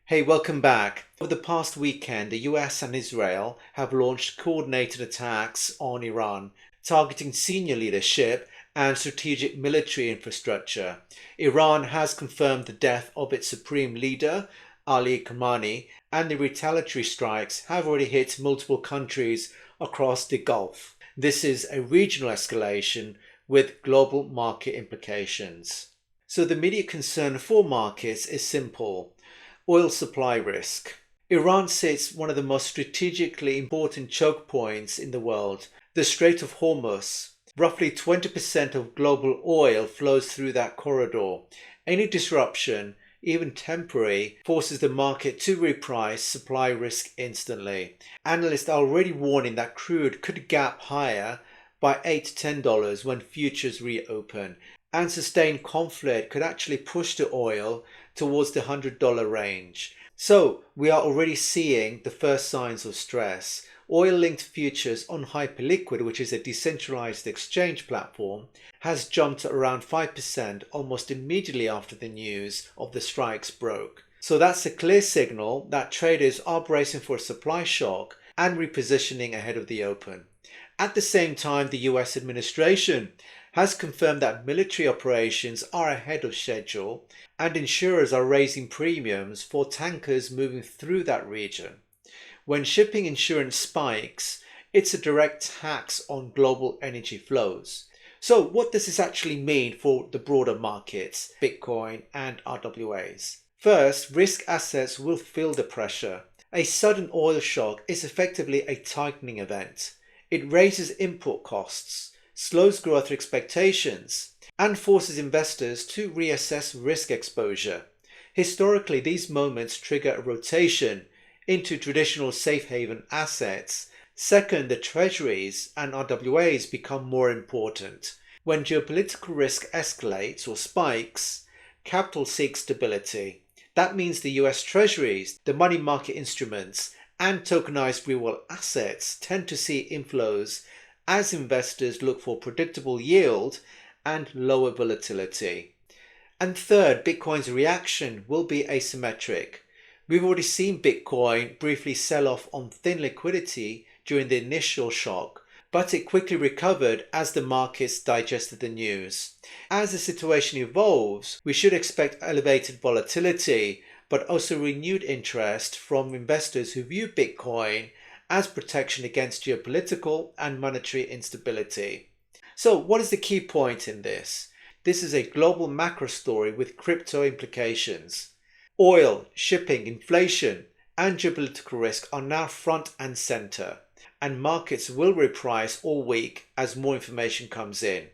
Hey, welcome back. Over the past weekend, the US and Israel have launched coordinated attacks on Iran, targeting senior leadership and strategic military infrastructure. Iran has confirmed the death of its supreme leader, Ali Khamenei, and the retaliatory strikes have already hit multiple countries across the Gulf. This is a regional escalation with global market implications. So the immediate concern for markets is simple: oil supply risk. Iran sits one of the most strategically important choke points in the world, the Strait of Hormuz. Roughly 20% of global oil flows through that corridor. Any disruption, even temporary, forces the market to reprice supply risk instantly. Analysts are already warning that crude could gap higher by $8 to $10 when futures reopen, and sustained conflict could actually push the oil towards the $100 range. So we are already seeing the first signs of stress. Oil-linked futures on Hyperliquid, which is a decentralized exchange platform, has jumped around 5% almost immediately after the news of the strikes broke. So that's a clear signal that traders are bracing for a supply shock and repositioning ahead of the open. At the same time, the US administration has confirmed that military operations are ahead of schedule and insurers are raising premiums for tankers moving through that region. When shipping insurance spikes, it's a direct tax on global energy flows. So what does this actually mean for the broader markets, Bitcoin and RWAs? First, risk assets will feel the pressure. A sudden oil shock is effectively a tightening event. It raises input costs, slows growth expectations, and forces investors to reassess risk exposure. Historically, these moments trigger a rotation into traditional safe haven assets. Second, the treasuries and RWAs become more important. When geopolitical risk escalates or spikes, capital seeks stability. That means the US treasuries, the money market instruments, and tokenized real world assets tend to see inflows as investors look for predictable yield and lower volatility. And third, Bitcoin's reaction will be asymmetric. We've already seen Bitcoin briefly sell off on thin liquidity during the initial shock, but it quickly recovered as the markets digested the news. As the situation evolves, we should expect elevated volatility, but also renewed interest from investors who view Bitcoin as protection against geopolitical and monetary instability. So, what is the key point in this? This is a global macro story with crypto implications. Oil, shipping, inflation, and geopolitical risk are now front and center, and markets will reprice all week as more information comes in.